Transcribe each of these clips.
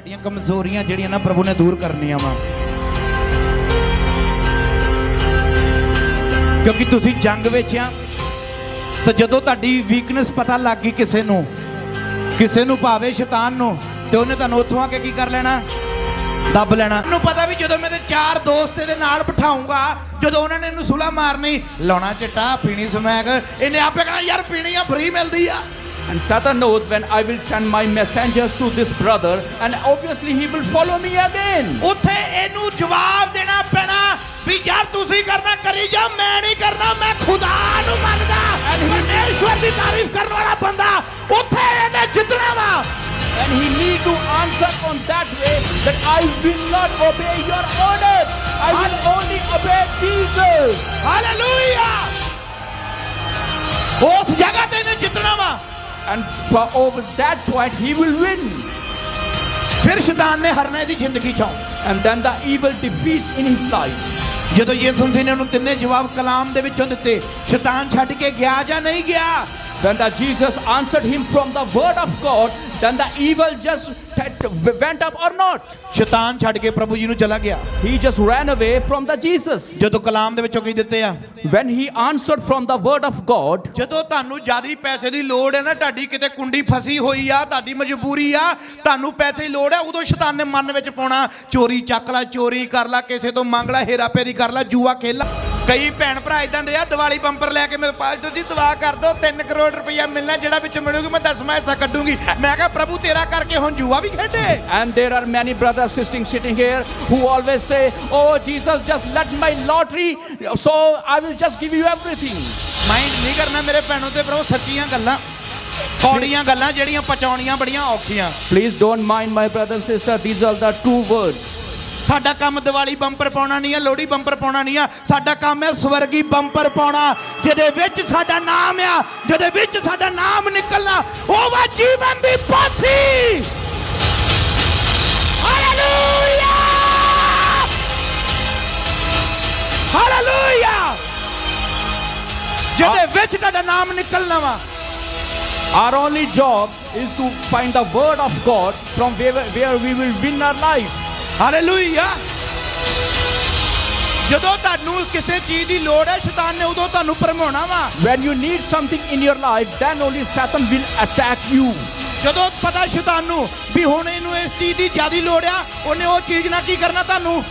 ਤੁਹਾਡੀਆਂ ਕਮਜ਼ੋਰੀਆਂ ਜਿਹੜੀਆਂ ਨਾ ਪ੍ਰਭੂ ਨੇ ਦੂਰ ਕਰਨੀਆਂ ਵਾ, ਕਿਉਂਕਿ ਤੁਸੀਂ ਜੰਗ ਵਿੱਚ ਆ। ਤਾਂ ਜਦੋਂ ਤੁਹਾਡੀ ਵੀਕਨੈਸ ਪਤਾ ਲੱਗ ਗਈ ਕਿਸੇ ਨੂੰ ਭਾਵੇਂ ਸ਼ੈਤਾਨ ਨੂੰ, ਤੇ ਉਹਨੇ ਤੁਹਾਨੂੰ ਉੱਥੋਂ ਆ ਕੇ ਕੀ ਕਰ ਲੈਣਾ, ਦੱਬ ਲੈਣਾ। ਮੈਨੂੰ ਪਤਾ ਵੀ ਜਦੋਂ ਮੇਰੇ 4 ਦੋਸਤ ਇਹਦੇ ਨਾਲ ਬਿਠਾਉਂਗਾ, ਜਦੋਂ ਉਹਨਾਂ ਨੇ ਇਹਨੂੰ ਸੁਲਾ ਮਾਰਨੀ, ਲਾਉਣਾ ਚਿੱਟਾ, ਪੀਣੀ ਸਮੈਕ, ਇਹਨੇ ਆਪੇ ਕਹਿਣਾ ਯਾਰ ਪੀਣੀ ਆ, ਫ੍ਰੀ ਮਿਲਦੀ ਆ। And Satan knows when I will send my messengers to this brother, and obviously he will follow me again. ਉੱਥੇ ਇਹਨੂੰ ਜਵਾਬ ਦੇਣਾ ਪੈਣਾ ਵੀ ਯਾਰ ਤੁਸੀਂ ਕਰਨਾ ਕਰੀ ਜਾ, ਮੈਂ ਨਹੀਂ ਕਰਨਾ, ਮੈਂ ਖੁਦਾ ਨੂੰ ਮੰਨਦਾ, ਪਰਮੇਸ਼ਵਰ ਦੀ ਤਾਰੀਫ ਕਰਨ ਵਾਲਾ ਬੰਦਾ, ਉੱਥੇ ਇਹਨੇ ਜਿੱਤਣਾ ਵਾ। And he need to answer on that way that I will not obey your orders. I will only obey Jesus. Hallelujah! ਉਸ ਜਗ੍ਹਾ ਤੇ ਇਹਨੇ ਜਿੱਤਣਾ ਵਾ। And for over that point he will win. ਫਿਰ ਸ਼ੈਤਾਨ ਨੇ ਹਰਨਾ ਇਹਦੀ ਜ਼ਿੰਦਗੀ ਚੋਂ। And then the evil defeats in his life. ਜਦੋਂ ਯਿਸੂ ਮਸੀਹ ਨੇ ਉਹਨੂੰ ਤਿੰਨੇ ਜਵਾਬ ਕਲਾਮ ਦੇ ਵਿੱਚੋਂ ਦਿੱਤੇ, ਸ਼ੈਤਾਨ ਛੱਡ ਕੇ ਗਿਆ ਜਾਂ ਨਹੀਂ ਗਿਆ? When the Jesus answered him from the word of God, then the evil just went up or not. ਸ਼ੈਤਾਨ ਛੱਡ ਕੇ ਪ੍ਰਭੂ ਜੀ ਨੂੰ ਚਲਾ ਗਿਆ। He just ran away from the Jesus. ਜਦੋਂ ਕਲਾਮ ਦੇ ਵਿੱਚੋਂ ਕੀ ਦਿੱਤੇ ਆ? When he answered from the word of God. ਜਦੋਂ ਤੁਹਾਨੂੰ ਜ਼ਿਆਦਾ ਪੈਸੇ ਦੀ ਲੋੜ ਹੈ ਨਾ, ਤੁਹਾਡੀ ਕਿਤੇ ਕੁੰਡੀ ਫਸੀ ਹੋਈ ਆ, ਤੁਹਾਡੀ ਮਜਬੂਰੀ ਆ, ਤੁਹਾਨੂੰ ਪੈਸੇ ਦੀ ਲੋੜ ਹੈ, ਉਦੋਂ ਸ਼ੈਤਾਨ ਨੇ ਮਨ ਵਿੱਚ ਪਾਉਣਾ, ਚੋਰੀ ਚੱਕ ਲੈ, ਚੋਰੀ ਕਰ ਲੈ, ਕਿਸੇ ਤੋਂ ਮੰਗ ਲੈ, ਹੇਰਾ ਫੇਰੀ ਕਰ ਲੈ, ਜੂਆ ਖੇਲ ਲੈ। ਕਈ ਭੈਣ ਭਰਾ ਇਦਾਂ ਦੇ ਆ, ਦੀਵਾਲੀ ਬੰਪਰ ਲੈ ਕੇ ਮੇਰੇ ਪਾਸਟਰ ਜੀ ਦੁਆ ਕਰ ਦਿਓ, 3 ਕਰੋੜ ਰੁਪਇਆ ਮਿਲਣਾ, ਜਿਹੜਾ ਵਿੱਚ ਮਿਲੂਗੀ ਮੈਂ 10ਵਾਂ ਹਿੱਸਾ ਕੱਢੂਗੀ। ਮੈਂ ਕਿਹਾ ਪ੍ਰਭੂ ਤੇਰਾ ਕਰਕੇ ਹੁਣ ਜੂਆ ਵੀ ਖੇਡੇ। And there are many brothers sitting here who always say, oh Jesus, just let my lottery, so I will just give you everything. Mind ਨਹੀਂ ਕਰਨਾ ਮੇਰੇ ਭੈਣੋ ਤੇ ਭਰਾਵੋ, ਸੱਚੀਆਂ ਗੱਲਾਂ, ਕੌੜੀਆਂ ਗੱਲਾਂ ਜਿਹੜੀਆਂ ਪਚਾਉਣੀਆਂ ਬੜੀਆਂ ਔਖੀਆਂ। Please don't mind my brother and sister, these are the true words. ਸਾਡਾ ਕੰਮ ਦੀਵਾਲੀ ਬੰਪਰ ਪਾਉਣਾ ਨਹੀਂ ਆ, ਲੋਹੜੀ ਬੰਪਰ ਪਾਉਣਾ ਨਹੀਂ ਆ, ਸਾਡਾ ਕੰਮ ਹੈ ਸਵਰਗੀ ਬੰਪਰ ਪਾਉਣਾ, ਜਿਹਦੇ ਵਿੱਚ ਸਾਡਾ ਨਾਮ ਆ, ਜਿਹਦੇ ਵਿੱਚ ਸਾਡਾ ਨਾਮ ਨਿਕਲਣਾ, ਉਹ ਵਾ ਜੀਵਨ ਦੀ ਪੋਥੀ। ਹਾਲੇਲੂਇਆ, ਹਾਲੇਲੂਇਆ, ਜਿਹਦੇ ਵਿੱਚ ਤੁਹਾਡਾ ਨਾਮ ਨਿਕਲਣਾ ਵਾ। Our only job is to find the word of God from where we will win our life. Hallelujah. ਜਦੋਂ ਤੁਹਾਨੂੰ ਕਿਸੇ ਚੀਜ਼ ਦੀ ਲੋੜ ਹੈ, ਸ਼ੈਤਾਨ ਨੇ ਉਦੋਂ ਤੁਹਾਨੂੰ ਭਰਮਾਉਣਾ ਵਾ। When you need something in your life, then only Satan will attack you. ਜਦੋਂ ਪਤਾ ਸ਼ੈਤਾਨ ਨੂੰ ਵੀ ਹੁਣ ਇਹਨੂੰ ਇਸ ਚੀਜ਼ ਦੀ ਜ਼ਿਆਦਾ ਲੋੜ ਆ, ਉਹਨੇ ਉਹ ਚੀਜ਼ ਨਾਲ ਕੀ ਕਰਨਾ ਤੁਹਾਨੂੰ?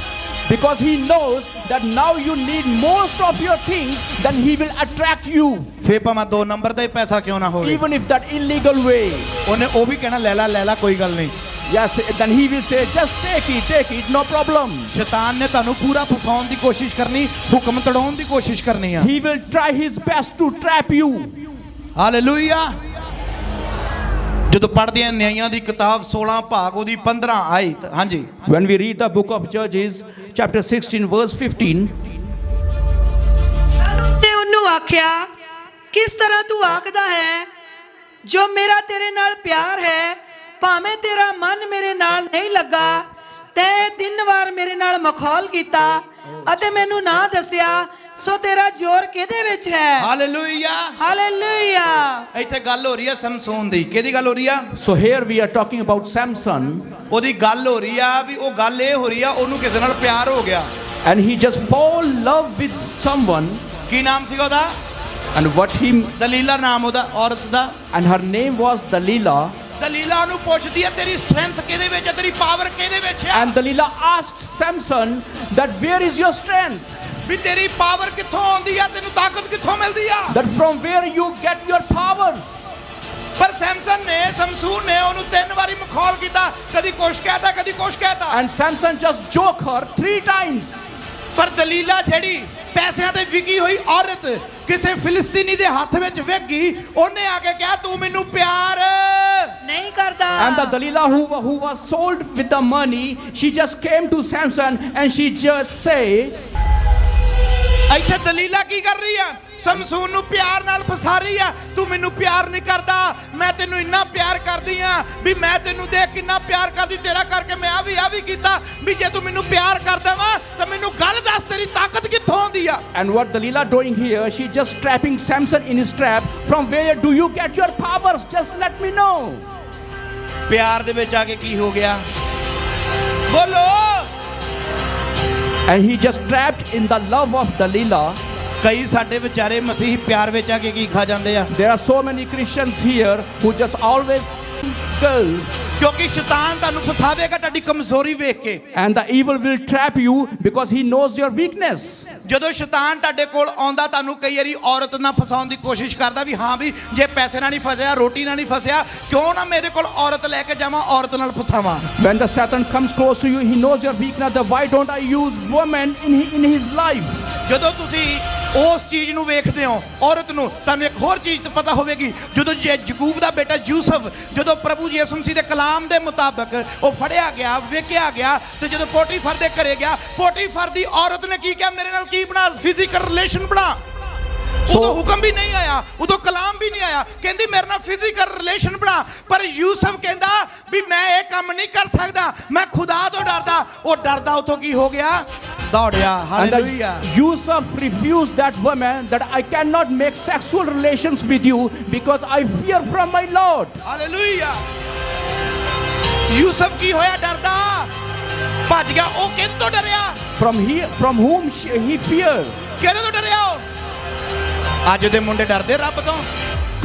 Because he knows that now you need most of your things, then he will attract you. ਫੇਰ ਭਾਵੇਂ 2 ਨੰਬਰ ਦਾ ਹੀ ਪੈਸਾ ਕਿਉਂ ਨਾ ਹੋਵੇ, Even if that illegal way. ਉਹਨੇ ਉਹ ਵੀ ਕਹਿਣਾ ਲੈ ਲੈ ਕੋਈ ਗੱਲ ਨਹੀਂ। Yes, then he will say, just take it, no problem. ਸ਼ੈਤਾਨ ਨੇ ਤੁਹਾਨੂੰ ਪੂਰਾ ਫਸਾਉਣ ਦੀ ਕੋਸ਼ਿਸ਼ ਕਰਨੀ, ਹੁਕਮ ਤੜਾਉਣ ਦੀ ਕੋਸ਼ਿਸ਼ ਕਰਨੀ ਆ। He will try his best to trap you. Hallelujah. ਜਦੋਂ ਪੜ੍ਹਦੇ ਆ ਨਿਆਂਇਆਂ ਦੀ ਕਿਤਾਬ 16 ਭਾਗ ਉਹਦੀ 15 ਆਇਤ, ਹਾਂਜੀ, When we read the book of Judges, chapter 16, verse 15. ਨੇ ਉਹਨੂੰ ਆਖਿਆ, ਕਿਸ ਤਰ੍ਹਾਂ ਤੂੰ ਆਖਦਾ ਹੈ, ਜੋ ਮੇਰਾ ਤੇਰੇ ਨਾਲ ਪਿਆਰ ਹੈ, ਭਾਵੇਂ ਤੇਰਾ ਮਨ ਮੇਰੇ ਨਾਲ ਨਹੀਂ ਲੱਗਾ, ਤੇ 3 ਵਾਰ ਮੇਰੇ ਨਾਲ ਮਖੌਲ ਕੀਤਾ ਅਤੇ ਮੈਨੂੰ ਨਾ ਦੱਸਿਆ, ਸੋ ਤੇਰਾ ਜ਼ੋਰ ਕਿਹਦੇ ਵਿੱਚ ਹੈ? Hallelujah, hallelujah. ਇੱਥੇ ਗੱਲ ਹੋ ਰਹੀ ਆ ਸਮਸੋਨ ਦੀ। ਕਿਹਦੀ ਗੱਲ ਹੋ ਰਹੀ ਆ? So here we are talking about Samson. ਉਹਦੀ ਗੱਲ ਹੋ ਰਹੀ ਆ ਵੀ ਉਹ ਗੱਲ ਇਹ ਹੋ ਰਹੀ ਆ, ਉਹਨੂੰ ਕਿਸੇ ਨਾਲ ਪਿਆਰ ਹੋ ਗਿਆ। And he just fall in love with someone. ਕੀ ਨਾਮ ਸੀਗਾ ਉਹਦਾ? And what he, ਦਲੀਲਾ ਨਾਮ ਉਹਦਾ ਔਰਤ ਦਾ। and her name was Delilah. ਦਲੀਲਾ ਨੂੰ ਪੁੱਛਦੀ ਹੈ ਤੇਰੀ ਸਟਰੈਂਥ ਕਿਹਦੇ ਵਿੱਚ ਹੈ, ਤੇਰੀ ਪਾਵਰ ਕਿਹਦੇ ਵਿੱਚ ਹੈ? And Delilah asked Samson that where is your strength? ਵੀ ਤੇਰੀ ਪਾਵਰ ਕਿੱਥੋਂ ਆਉਂਦੀ ਆ, ਤੈਨੂੰ ਤਾਕਤ ਕਿੱਥੋਂ ਮਿਲਦੀ ਆ? That from where you get your powers. ਪਰ ਸਮਸਨ ਨੇ, ਸਮਸੂਨ ਨੇ ਉਹਨੂੰ 3 ਵਾਰੀ ਮਖੌਲ ਕੀਤਾ, ਕਦੀ ਕੁਛ ਕਹਿਤਾ, ਕਦੀ ਕੁਛ ਕਹਿਤਾ। And Samson just joked her 3 times. ਪਰ ਦਲੀਲਾ ਜਿਹੜੀ ਪੈਸਿਆਂ ਤੇ ਵਿਕੀ ਹੋਈ ਔਰਤ ਕਿਸੇ ਫਿਲਿਸਤੀਨੀ ਦੇ ਹੱਥ ਵਿੱਚ ਵਿਕ ਗਈ, ਉਹਨੇ ਆ ਕੇ ਕਿਹਾ ਤੂੰ ਮੈਨੂੰ ਪਿਆਰ ਨਹੀਂ ਕਰਦਾ। And the Delilah who was sold with the money, she just came to Samson and she just say, ਇੱਥੇ ਦਲੀਲਾ ਕੀ ਕਰ ਰਹੀ ਆ? ਸਮਸੂਨ ਨੂੰ ਪਿਆਰ ਨਾਲ ਫਸਾ ਰਹੀ ਆ। ਤੂੰ ਮੈਨੂੰ ਪਿਆਰ ਨਹੀਂ ਕਰਦਾ, ਮੈਂ ਤੈਨੂੰ ਇੰਨਾ ਪਿਆਰ ਕਰਦੀ ਆ ਵੀ ਮੈਂ ਤੈਨੂੰ ਦੇਖ ਕਿੰਨਾ ਪਿਆਰ ਕਰਦੀ, ਤੇਰਾ ਕਰਕੇ ਮੈਂ ਆ ਵੀ ਕੀਤਾ, ਵੀ ਜੇ ਤੂੰ ਮੈਨੂੰ ਪਿਆਰ ਕਰਦਾ ਵਾ ਤਾਂ ਮੈਨੂੰ ਗੱਲ ਦੱਸ ਤੇਰੀ ਤਾਕਤ ਕਿੱਥੋਂ ਆਉਂਦੀ ਆ? and what Delilah doing here, she just trapping Samson in his trap. From where do you get your powers? Just let me know. ਪਿਆਰ ਦੇ ਵਿੱਚ ਆ ਕੇ ਕੀ ਹੋ ਗਿਆ? ਬੋਲੋ। And he just trapped in the love of Delilah. ਕਈ ਸਾਡੇ ਵਿਚਾਰੇ ਮਸੀਹੀ ਪਿਆਰ ਵਿੱਚ ਆ ਕੇ ਕੀ ਖਾ ਜਾਂਦੇ ਆ? There are so many Christians here who just always girls. ਕਿਉਂਕਿ ਸ਼ੈਤਾਨ ਤੁਹਾਨੂੰ ਫਸਾਵੇਗਾ ਤੁਹਾਡੀ ਕਮਜ਼ੋਰੀ ਵੇਖ ਕੇ। And the evil will trap you because he knows your weakness. ਜਦੋਂ ਸ਼ੈਤਾਨ ਤੁਹਾਡੇ ਕੋਲ ਆਉਂਦਾ ਤੁਹਾਨੂੰ ਕਈ ਵਾਰੀ ਔਰਤ ਨਾਲ ਫਸਾਉਣ ਦੀ ਕੋਸ਼ਿਸ਼ ਕਰਦਾ ਵੀ ਹਾਂ ਵੀ ਜੇ ਪੈਸੇ ਨਾਲ ਨਹੀਂ ਫਸਿਆ ਰੋਟੀ ਨਾਲ ਨਹੀਂ ਫਸਿਆ ਕਿਉਂ ਨਾ ਮੇਰੇ ਕੋਲ ਔਰਤ ਲੈ ਕੇ ਜਾਵਾਂ ਔਰਤ ਨਾਲ ਫਸਾਵਾਂ। When the Satan comes close to you, he knows your weakness. Then why don't I use woman in his life? ਜਦੋਂ ਤੁਸੀਂ ਉਸ ਚੀਜ਼ ਨੂੰ ਵੇਖਦੇ ਹੋ ਔਰਤ ਨੂੰ ਤੁਹਾਨੂੰ ਇੱਕ ਹੋਰ ਚੀਜ਼ ਤਾਂ ਪਤਾ ਹੋਵੇਗੀ ਜਦੋਂ ਯਾਕੂਬ ਦਾ ਬੇਟਾ ਯੂਸਫ ਜਦੋਂ ਪ੍ਰਭੂ ਯਿਸੂ ਮਸੀਹ ਦੇ ਕਲਾਮ ਦੇ ਮੁਤਾਬਕ ਉਹ ਫੜਿਆ ਗਿਆ ਵੇਖਿਆ ਗਿਆ ਤੇ ਜਦੋਂ ਪੋਟੀਫਰ ਦੇ ਘਰੇ ਗਿਆ ਪੋਟੀਫਰ ਦੀ ਔਰਤ ਨੇ ਕੀ ਕਿਹਾ ਮੇਰੇ ਨਾਲ ਕੀ ਬਣਾ ਫਿਜ਼ੀਕਲ ਰਿਲੇਸ਼ਨ ਬਣਾ। ਉਦੋਂ ਹੁਕਮ ਵੀ ਨਹੀਂ ਆਇਆ ਉਦੋਂ ਕਲਾਮ ਵੀ ਨਹੀਂ ਆਇਆ ਕਹਿੰਦੀ ਮੇਰੇ ਨਾਲ ਫਿਜ਼ੀਕਲ ਰਿਲੇਸ਼ਨ ਬਣਾ ਪਰ ਯੂਸਫ ਕਹਿੰਦਾ ਵੀ ਮੈਂ ਇਹ ਕੰਮ ਨਹੀਂ ਕਰ ਸਕਦਾ ਮੈਂ ਖੁਦਾ ਤੋਂ ਡਰਦਾ ਉਹ ਡਰਦਾ ਉਥੋਂ ਕੀ ਹੋ ਗਿਆ ਦੌੜਿਆ। Hallelujah. Yusuf refused that woman that I cannot make sexual relations with you because I fear from my Lord. Hallelujah. Yusuf ਕੀ ਹੋਇਆ ਡਰਦਾ ਭੱਜ ਗਿਆ ਉਹ ਕਿਹਦੇ ਤੋਂ ਡਰਿਆ From whom he feared. ਕਿਹਦੇ ਤੋਂ ਡਰਿਆ ਉਹ? ਅੱਜ ਦੇ ਮੁੰਡੇ ਡਰਦੇ ਰੱਬ ਤੋਂ।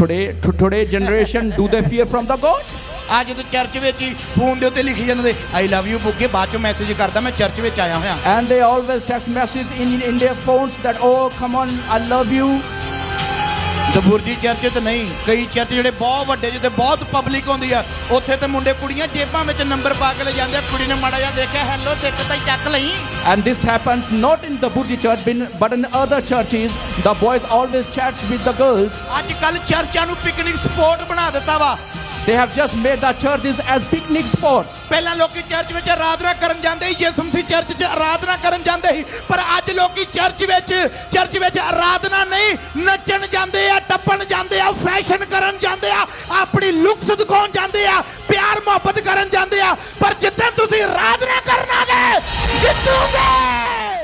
Today generation, do they fear from the God? ਅੱਜ ਤੇ ਚਰਚ ਵਿੱਚ ਹੀ ਫੋਨ ਦੇ ਉੱਤੇ ਲਿਖੀ ਜਾਂਦੇ ਆਈ ਲਵ ਯੂ ਬੁੱਗੇ ਬਾਅਦ ਚੋਂ ਮੈਸੇਜ ਕਰਦਾ ਮੈਂ ਚਰਚ ਵਿੱਚ ਆਇਆ ਹੋਇਆ। And they always text messages in their phones that oh come on I love you. Daburji church ਤੇ ਨਹੀਂ ਕਈ ਚਰਚ ਜਿਹੜੇ ਬਹੁਤ ਵੱਡੇ ਜਿੱਥੇ ਬਹੁਤ ਪਬਲਿਕ ਹੁੰਦੀ ਆ ਉੱਥੇ ਤੇ ਮੁੰਡੇ ਕੁੜੀਆਂ ਜੇਬਾਂ ਵਿੱਚ ਨੰਬਰ ਪਾ ਕੇ ਲੈ ਜਾਂਦੇ ਆ ਕੁੜੀ ਨੇ ਮਾੜਾ ਜਿਹਾ ਦੇਖਿਆ ਹੈਲੋ ਸਿੱਟ ਤਾਂ ਚੱਕ ਲਈ। And this happens not in the Burji church but in other churches. The boys always chat with the girls. ਅੱਜ ਕੱਲ ਚਰਚਾਂ ਨੂੰ ਪਿਕਨਿਕ ਸਪੌਟ ਬਣਾ ਦਿੱਤਾ ਵਾ। They have just made the churches as picnic spots. ਪਹਿਲਾਂ ਲੋਕੀ ਚਰਚ ਵਿੱਚ ਆਰਾਧਨਾ ਕਰਨ ਜਾਂਦੇ ਸੀ ਯਿਸੂ ਮਸੀਹ ਚਰਚ 'ਚ ਆਰਾਧਨਾ ਕਰਨ ਜਾਂਦੇ ਸੀ ਪਰ ਅੱਜ ਲੋਕੀ ਚਰਚ ਵਿੱਚ ਆਰਾਧਨਾ ਨਹੀਂ ਨੱਚਣ ਜਾਂਦੇ ਆ ਟੱਪਣ ਜਾਂਦੇ ਆ ਫੈਸ਼ਨ ਕਰਨ ਜਾਂਦੇ ਆ ਆਪਣੀ ਲੁੱਕਸ ਦਿਖਾਉਣ ਜਾਂਦੇ ਆ ਪਿਆਰ ਮੁਹੱਬਤ ਕਰਨ ਜਾਂਦੇ ਆ ਪਰ ਜਿੱਦਾਂ ਤੁਸੀਂ ਆਰਾਧਨਾ ਕਰਨ ਆਵੇ ਜਿੱਤੋਗੇ।